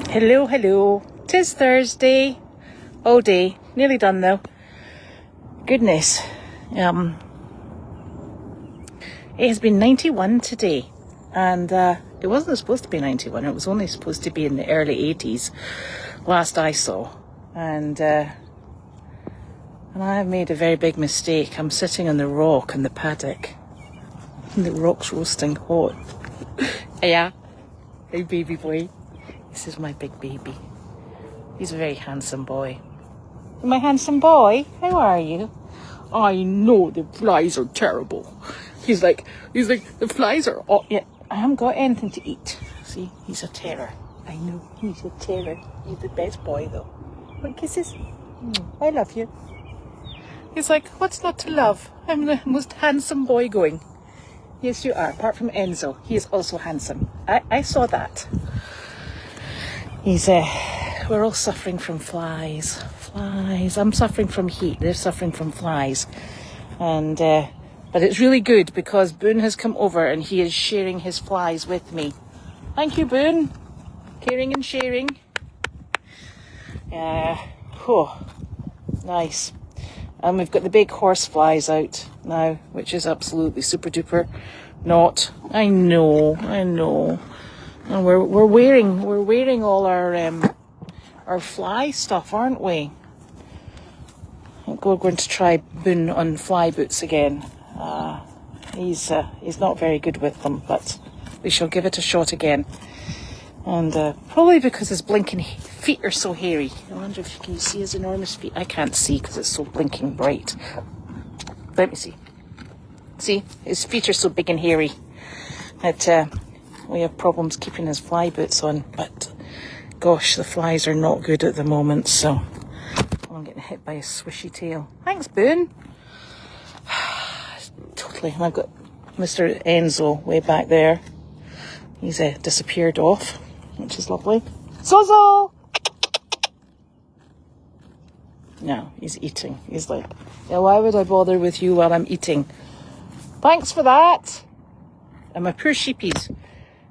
Hello, hello. 'Tis Thursday. All day. Nearly done though. Goodness. It has been 91 today. And it wasn't supposed to be 91. It was only supposed to be in the early 80s. Last I saw. And I have made a very big mistake. I'm sitting on the rock in the paddock. And the rock's roasting hot. Yeah. Hey, baby boy. This is my big baby. He's a very handsome boy. My handsome boy, how are you? I know the flies are terrible. He's like, the flies are all... Yeah, I haven't got anything to eat. See, he's a terror. I know, he's a terror. He's the best boy, though. What kisses? I love you. He's like, what's not to love? I'm the most handsome boy going. Yes, you are. Apart from Enzo, he is also handsome. I saw that. We're all suffering from flies. Flies. I'm suffering from heat. They're suffering from flies. And, but it's really good because Boon has come over and he is sharing his flies with me. Thank you, Boon. Caring and sharing. Nice. And we've got the big horse flies out now, which is absolutely super duper not. I know. And we're wearing all our fly stuff, aren't we? I think we're going to try Boon on fly boots again. He's not very good with them, but we shall give it a shot again. And probably because his blinking feet are so hairy. I wonder if you can see his enormous feet. I can't see because it's so blinking bright. Let me see. See, his feet are so big and hairy that we have problems keeping his fly boots on. But gosh, the flies are not good at the moment, so I'm getting hit by a swishy tail. Thanks, Boon. Totally. And I've got Mr. Enzo way back there. He's disappeared off, which is lovely. Zozo! No, he's eating. He's like, yeah, why would I bother with you while I'm eating? Thanks for that. And my poor sheepies,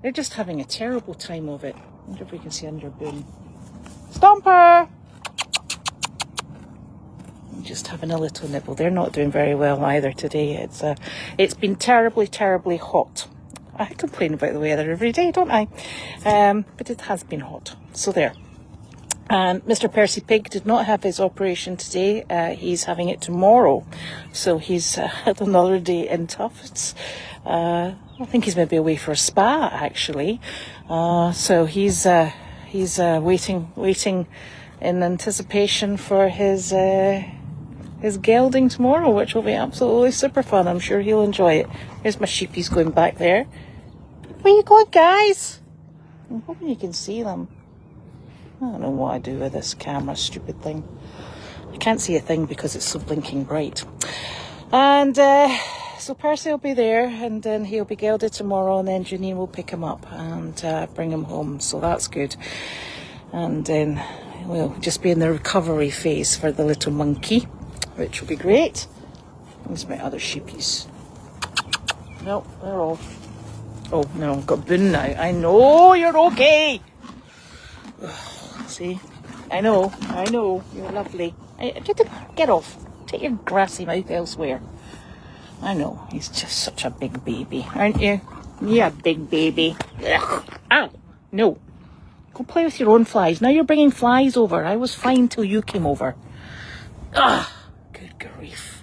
they're just having a terrible time of it. I wonder if we can see under Boon. Stomper! Just having a little nibble. They're not doing very well either today. It's been terribly, terribly hot. I complain about the weather every day, don't I? But it has been hot. So there. And Mr. Percy Pig did not have his operation today. He's having it tomorrow. So he's had another day in Tufts. I think he's maybe away for a spa, actually. So he's waiting in anticipation for his gelding tomorrow, which will be absolutely super fun. I'm sure he'll enjoy it. Here's my sheepies going back there. Where you going, guys? I'm hoping you can see them. I don't know what I do with this camera, stupid thing. I can't see a thing because it's so blinking bright. And so Percy will be there, and then he'll be gelded tomorrow, and then Janine will pick him up and bring him home. So that's good. And then we'll just be in the recovery phase for the little monkey, which will be great. There's my other sheepies. No, they're off. Oh, no, I've got Boon now. I know you're okay. See? I know. You're lovely. Get off. Take your grassy mouth elsewhere. I know. He's just such a big baby, aren't you? You're a big baby. Ugh. Ow. No. Go play with your own flies. Now you're bringing flies over. I was fine till you came over. Ugh. Good grief.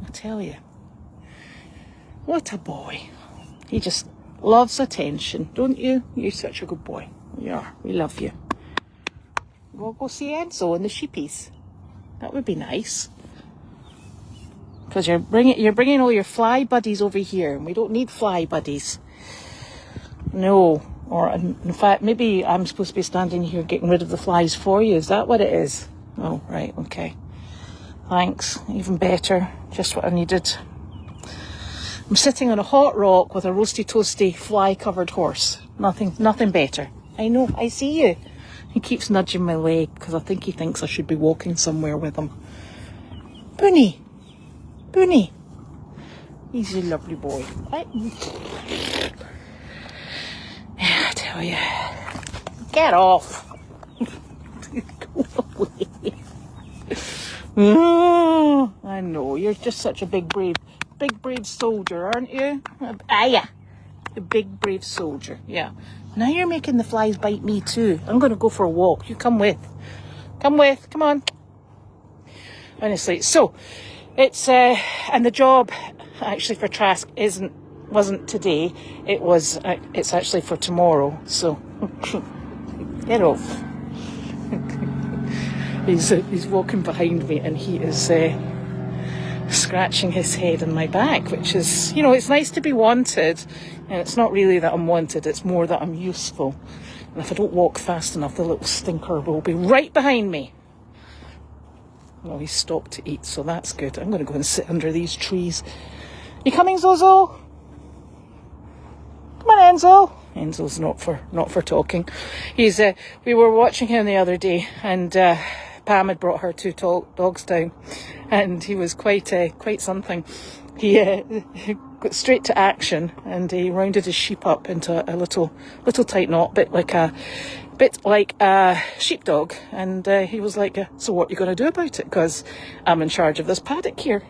I tell you. What a boy. He just loves attention, don't you? You're such a good boy. You are. We love you. We'll go see Enzo and the sheepies. That would be nice. Because you're bringing all your fly buddies over here, and we don't need fly buddies. No. Or in fact, maybe I'm supposed to be standing here getting rid of the flies for you. Is that what it is? Oh, right. Okay. Thanks. Even better. Just what I needed. I'm sitting on a hot rock with a roasty toasty fly covered horse. Nothing better. I know, I see you. He keeps nudging my leg because I think he thinks I should be walking somewhere with him. Boony. He's a lovely boy. Yeah, I tell you. Get off. Go away. Oh, I know, you're just such a big brave soldier, aren't you? Yeah. A big brave soldier, yeah. Now you're making the flies bite me too. I'm going to go for a walk. You come with. Come on. Honestly, so it's and the job actually for Trask wasn't today. It's actually for tomorrow. So get off. He's walking behind me and he is scratching his head on my back, which is, you know, it's nice to be wanted, and it's not really that I'm wanted, it's more that I'm useful. And if I don't walk fast enough, the little stinker will be right behind me. Well, he's stopped to eat, so that's good. I'm going to go and sit under these trees. You coming, Zozo? Come on, Enzo. Enzo's not for talking. He's we were watching him the other day, and Pam had brought her two dogs down, and he was quite something. He got straight to action, and he rounded his sheep up into a little tight knot, bit like a sheepdog. And he was like, "So what are you going to do about it? Because I'm in charge of this paddock here."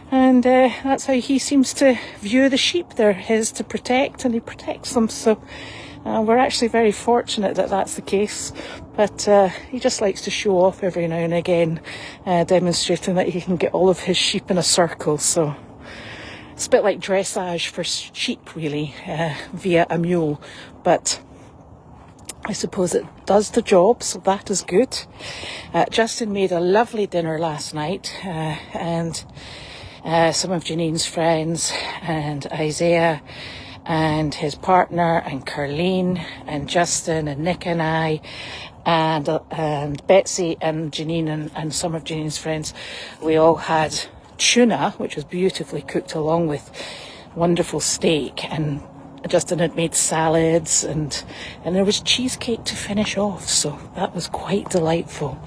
And that's how he seems to view the sheep. They're his to protect, and he protects them. So we're actually very fortunate that that's the case. But he just likes to show off every now and again, demonstrating that he can get all of his sheep in a circle. So it's a bit like dressage for sheep, really, via a mule. But I suppose it does the job, so that is good. Justin made a lovely dinner last night, and some of Janine's friends, and Isaiah and his partner, and Carleen and Justin and Nick and I, and Betsy and Janine and some of Janine's friends, we all had tuna, which was beautifully cooked, along with wonderful steak, and Justin had made salads, and there was cheesecake to finish off, so that was quite delightful.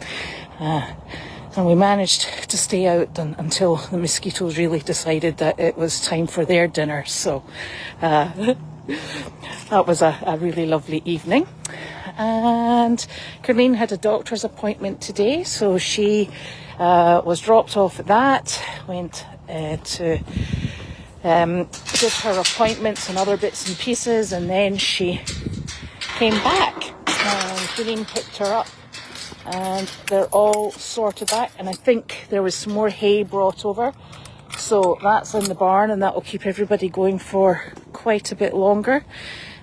And we managed to stay out until the mosquitoes really decided that it was time for their dinner. So that was a really lovely evening. And Carleen had a doctor's appointment today, so she was dropped off at that, went to did her appointments and other bits and pieces, and then she came back and Janine picked her up. And they're all sorted back, and I think there was some more hay brought over, so that's in the barn, and that will keep everybody going for quite a bit longer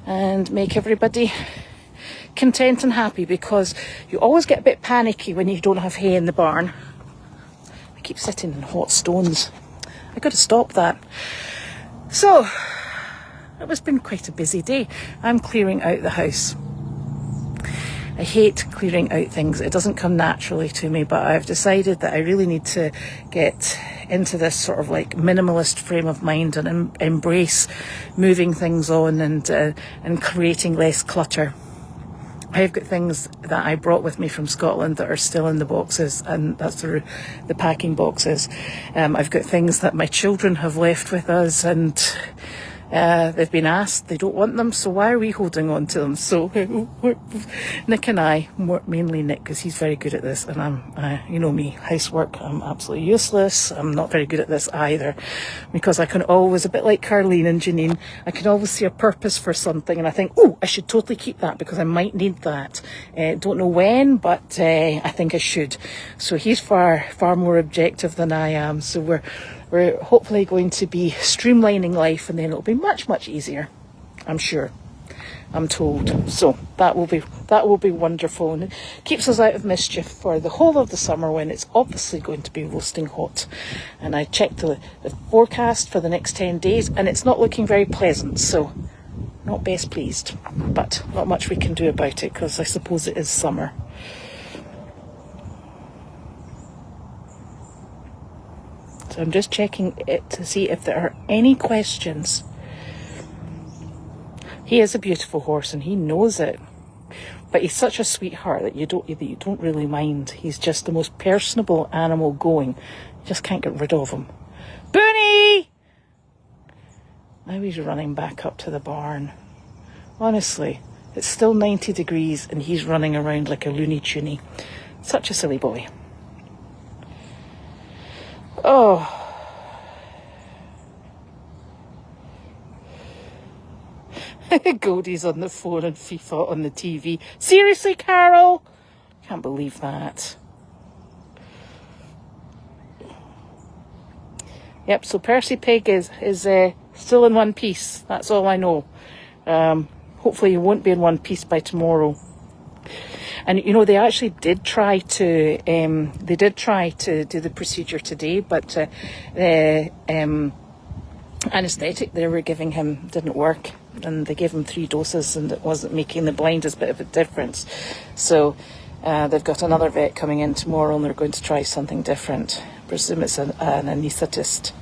and make everybody content and happy, because you always get a bit panicky when you don't have hay in the barn. I keep sitting in hot stones. I got to stop that. So it's been quite a busy day. I'm clearing out the house. I hate clearing out things. It doesn't come naturally to me, but I've decided that I really need to get into this sort of like minimalist frame of mind and embrace moving things on and creating less clutter. I've got things that I brought with me from Scotland that are still in the boxes, and that's the packing boxes. I've got things that my children have left with us, and they've been asked, they don't want them, so why are we holding on to them? So Nick and I, mainly Nick, because he's very good at this, and I'm, you know me, housework, I'm absolutely useless. I'm not very good at this either, because I can always, a bit like Carleen and Janine, I can always see a purpose for something, and I think, oh, I should totally keep that because I might need that. Don't know when, but I think I should. So he's far more objective than I am. So we're hopefully going to be streamlining life, and then it'll be much easier, I'm sure. I'm told. So that will be wonderful, and it keeps us out of mischief for the whole of the summer, when it's obviously going to be roasting hot. And I checked the forecast for the next 10 days, and it's not looking very pleasant, so not best pleased, but not much we can do about it, because I suppose it is summer. So I'm just checking it to see if there are any questions. He is a beautiful horse, and he knows it. But he's such a sweetheart that you don't really mind. He's just the most personable animal going. You just can't get rid of him. Boony! Now he's running back up to the barn. Honestly, It's still 90 degrees and he's running around like a Looney Tuny. Such a silly boy. Oh. Goldy's on the phone and FIFA on the TV. Seriously, Carol? Can't believe that. Yep, so Percy Pig is still in one piece. That's all I know. Hopefully he won't be in one piece by tomorrow. And you know, they actually did try to do the procedure today, but the anaesthetic they were giving him didn't work, and they gave him 3 doses and it wasn't making the blindest bit of a difference. So they've got another vet coming in tomorrow and they're going to try something different. I presume it's an anaesthetist.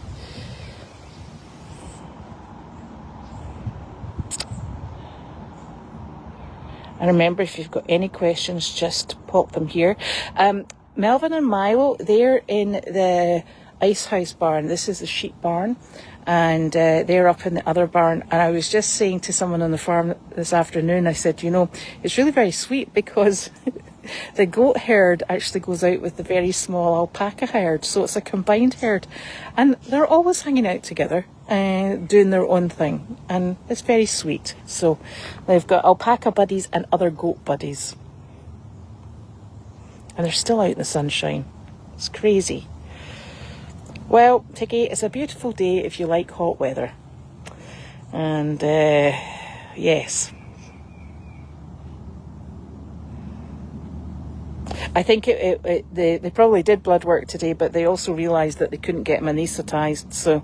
And remember, if you've got any questions, just pop them here. Melvin and Milo, they're in the ice house barn. This is the sheep barn. And they're up in the other barn. And I was just saying to someone on the farm this afternoon, I said, you know, it's really very sweet because the goat herd actually goes out with the very small alpaca herd. So it's a combined herd. And they're always hanging out together, doing their own thing. And it's very sweet. So they've got alpaca buddies and other goat buddies. And they're still out in the sunshine. It's crazy. Well, Tiggy, it's a beautiful day if you like hot weather. And, yes. I think they probably did blood work today, but they also realised that they couldn't get him anaesthetised, so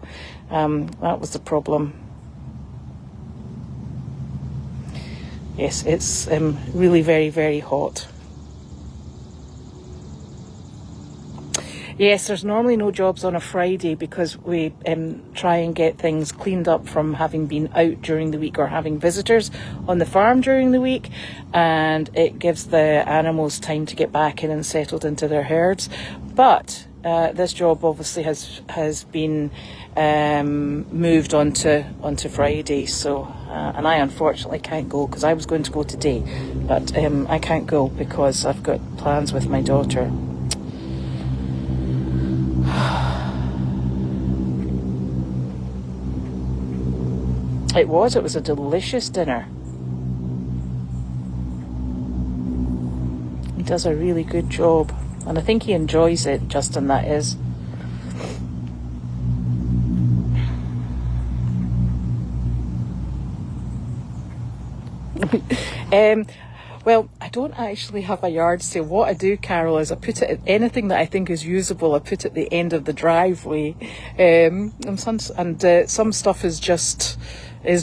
that was the problem. Yes, it's really very, very hot. Yes, there's normally no jobs on a Friday because we try and get things cleaned up from having been out during the week or having visitors on the farm during the week, and it gives the animals time to get back in and settled into their herds. But this job obviously has been moved onto Friday, so and I unfortunately can't go because I was going to go today, but I can't go because I've got plans with my daughter. It was a delicious dinner. He does a really good job, and I think he enjoys it, Justin, that is. Well, I don't actually have a yard sale. What I do, Carol, is I put it, anything that I think is usable, I put at the end of the driveway. And some stuff is just, I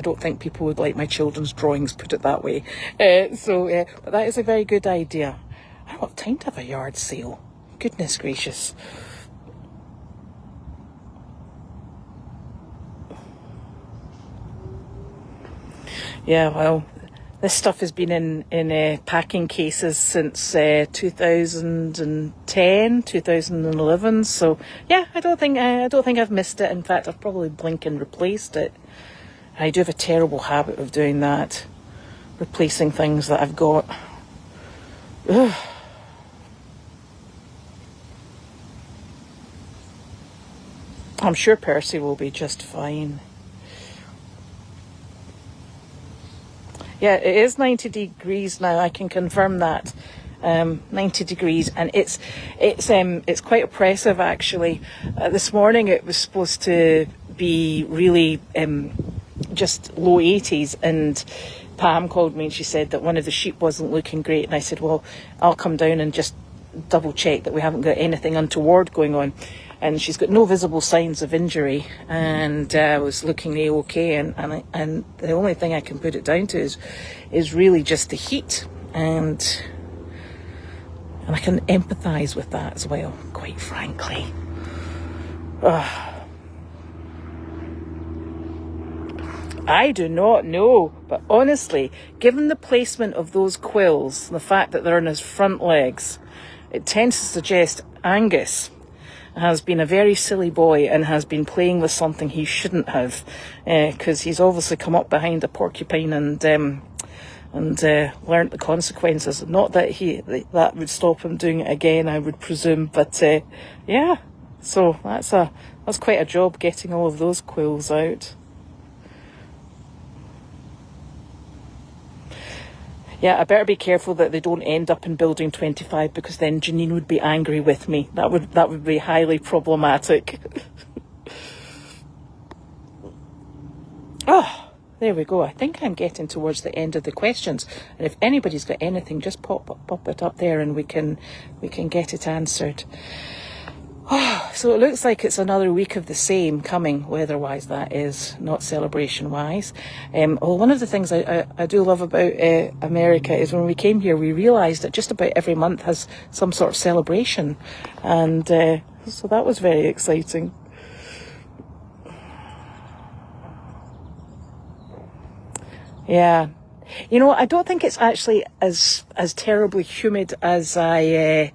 don't think people would like my children's drawings, put it that way. But that is a very good idea. I don't have time to have a yard sale. Goodness gracious. Yeah, well, this stuff has been in packing cases since 2010, 2011. So yeah, I don't think I've missed it. In fact, I've probably blinking replaced it. I do have a terrible habit of doing that, replacing things that I've got. Ugh. I'm sure Percy will be just fine. Yeah, it is 90 degrees now. I can confirm that. 90 degrees, and it's quite oppressive actually. This morning it was supposed to be really just low 80s, and Pam called me and she said that one of the sheep wasn't looking great, and I said, well, I'll come down and just double check that we haven't got anything untoward going on. And she's got no visible signs of injury, and was looking okay. And the only thing I can put it down to is really just the heat, and I can empathise with that as well, quite frankly. I do not know, but honestly, given the placement of those quills, the fact that they're on his front legs, it tends to suggest Angus. has been a very silly boy and has been playing with something he shouldn't have, because he's obviously come up behind a porcupine and learnt the consequences. Not that that would stop him doing it again, I would presume, but yeah. So that's quite a job getting all of those quills out. Yeah, I better be careful that they don't end up in building 25, because then Janine would be angry with me. That would be highly problematic. Oh, there we go. I think I'm getting towards the end of the questions, and if anybody's got anything, just pop it up there, and we can get it answered. Oh, so it looks like it's another week of the same coming, weather-wise, that is, not celebration-wise. Well, one of the things I do love about America is when we came here, we realised that just about every month has some sort of celebration. And so that was very exciting. Yeah. You know, I don't think it's actually as terribly humid as I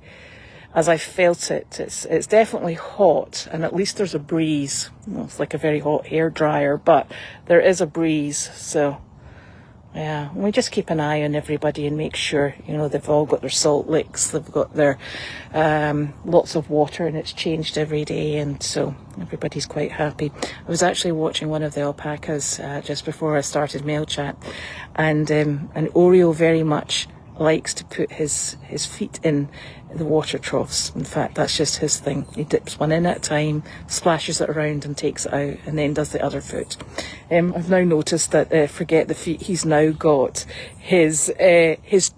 felt it. It's definitely hot, and at least there's a breeze. Well, it's like a very hot hairdryer, but there is a breeze. So yeah, we just keep an eye on everybody and make sure, you know, they've all got their salt licks, they've got their lots of water, and it's changed every day, and so everybody's quite happy. I was actually watching one of the alpacas just before I started mail chat, and Oreo very much likes to put his feet in the water troughs. In fact, that's just his thing. He dips one in at a time, splashes it around and takes it out, and then does the other foot. I've now noticed that, forget the feet, he's now got his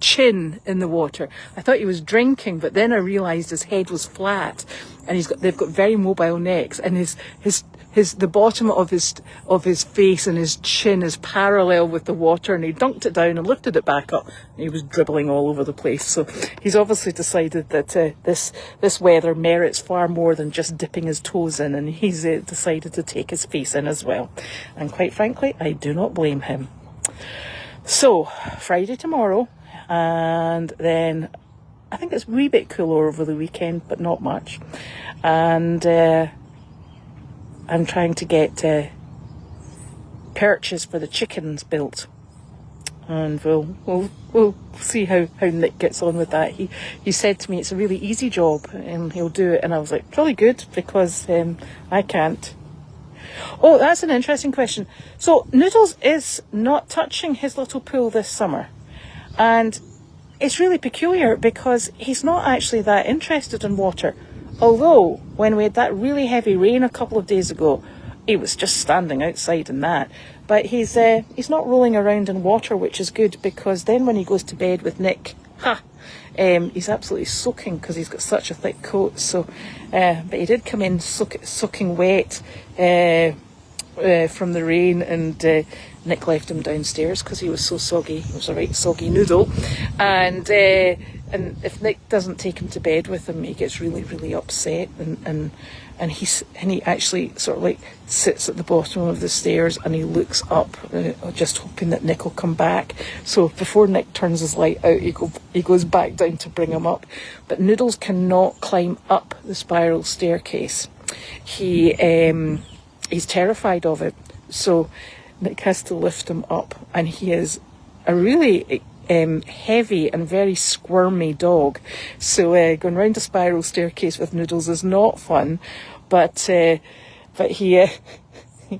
chin in the water. I thought he was drinking, but then I realised his head was flat, and they've got very mobile necks, and the bottom of his face and his chin is parallel with the water, and he dunked it down and lifted it back up, and he was dribbling all over the place. So he's obviously decided that this weather merits far more than just dipping his toes in, and he's decided to take his face in as well. And quite frankly, I do not blame him. So Friday tomorrow, and then I think it's a wee bit cooler over the weekend, but not much. And I'm trying to get perches for the chickens built, and we'll see how Nick gets on with that. He said to me it's a really easy job and he'll do it, and I was like, jolly good, because I can't. Oh, that's an interesting question. So Noodles is not touching his little pool this summer, and it's really peculiar because he's not actually that interested in water. Although, when we had that really heavy rain a couple of days ago, he was just standing outside in that. But he's not rolling around in water, which is good, because then when he goes to bed with Nick, he's absolutely soaking because he's got such a thick coat. So, but he did come in soaking wet from the rain, and Nick left him downstairs because he was so soggy. He was a right soggy noodle, and if Nick doesn't take him to bed with him, he gets really, really upset, and he actually sort of like sits at the bottom of the stairs and he looks up, just hoping that Nick will come back. So before Nick turns his light out, he goes back down to bring him up. But Noodles cannot climb up the spiral staircase. He's terrified of it. So Nick has to lift him up, and he is a really heavy and very squirmy dog. So going round a spiral staircase with Noodles is not fun, but he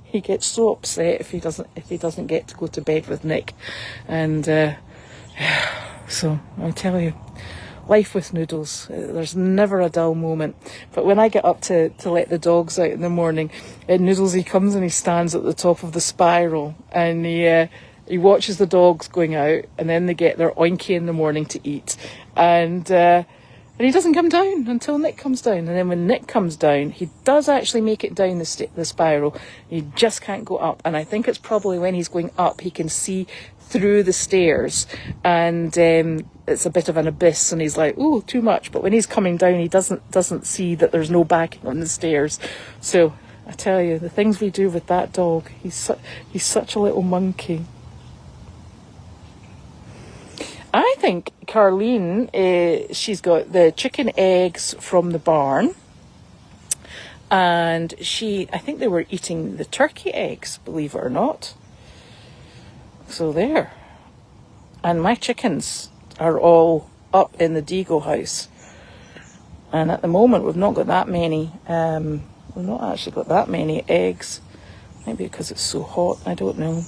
he gets so upset if he doesn't get to go to bed with Nick. And so I tell you, life with Noodles, there's never a dull moment. But when I get up to let the dogs out in the morning, Noodles, he comes and he stands at the top of the spiral, and he watches the dogs going out, and then they get their oinky in the morning to eat, and he doesn't come down until Nick comes down. And then when Nick comes down, he does actually make it down the spiral. He just can't go up, and I think it's probably when he's going up he can see through the stairs, and it's a bit of an abyss, and he's like, oh, too much. But when he's coming down, he doesn't see that there's no backing on the stairs. So I tell you, the things we do with that dog, he's such a little monkey. I think Carleen, she's got the chicken eggs from the barn, And I think they were eating the turkey eggs, believe it or not. So there. And my chickens are all up in the Deagle house. And at the moment, we've not got that many. We've not actually got that many eggs. Maybe because it's so hot, I don't know.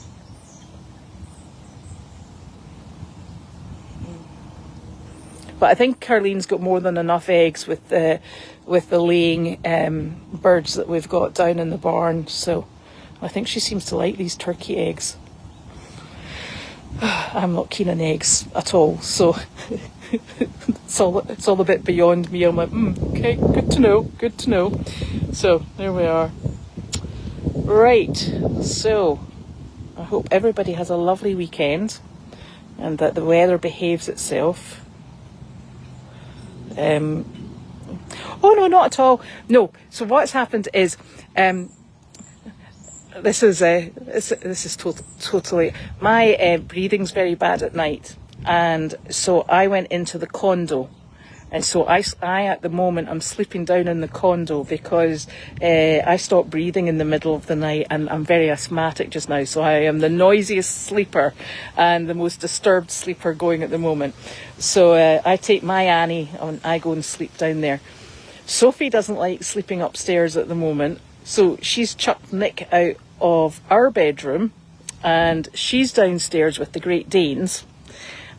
But I think Carlene's got more than enough eggs with the laying birds that we've got down in the barn. So I think she seems to like these turkey eggs. I'm not keen on eggs at all, so it's all a bit beyond me. I'm like, okay, good to know. So there we are. Right, so I hope everybody has a lovely weekend and that the weather behaves itself. Oh no, not at all. No. So what's happened is, this is totally my breathing's very bad at night, and so I went into the condo, and so I at the moment I'm sleeping down in the condo because I stopped breathing in the middle of the night, and I'm very asthmatic just now, so I am the noisiest sleeper and the most disturbed sleeper going at the moment. So I take my Annie and I go and sleep down there. Sophie doesn't like sleeping upstairs at the moment, so she's chucked Nick out of our bedroom and she's downstairs with the Great Danes.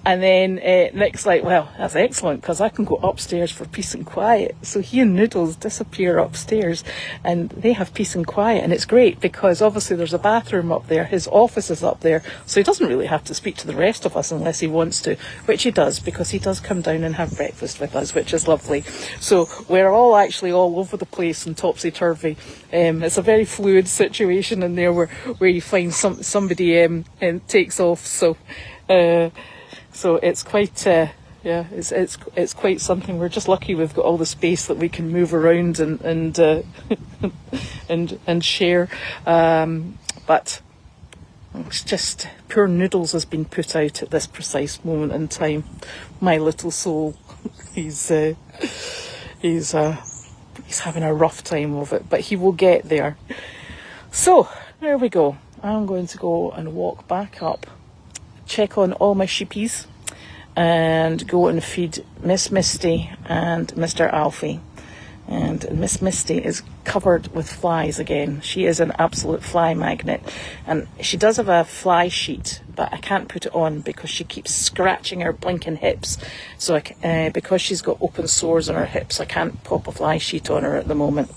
And then Nick's like, well, that's excellent because I can go upstairs for peace and quiet. So he and Noodles disappear upstairs and they have peace and quiet. And it's great because obviously there's a bathroom up there. His office is up there. So he doesn't really have to speak to the rest of us unless he wants to, which he does because he does come down and have breakfast with us, which is lovely. So we're all actually all over the place and topsy-turvy. It's a very fluid situation in there where you find somebody and takes off. So it's quite, it's quite something. We're just lucky we've got all the space that we can move around and share. But it's just poor Noodles has been put out at this precise moment in time. My little soul, he's having a rough time of it, but he will get there. So there we go. I'm going to go and walk back up, check on all my sheepies and go and feed Miss Misty and Mr. Alfie. And Miss Misty is covered with flies again. She is an absolute fly magnet. And she does have a fly sheet, but I can't put it on because she keeps scratching her blinking hips. So because she's got open sores on her hips, I can't pop a fly sheet on her at the moment.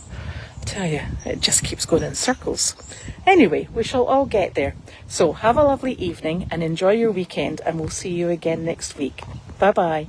I tell you, it just keeps going in circles. Anyway, we shall all get there. So have a lovely evening and enjoy your weekend, and we'll see you again next week. Bye bye.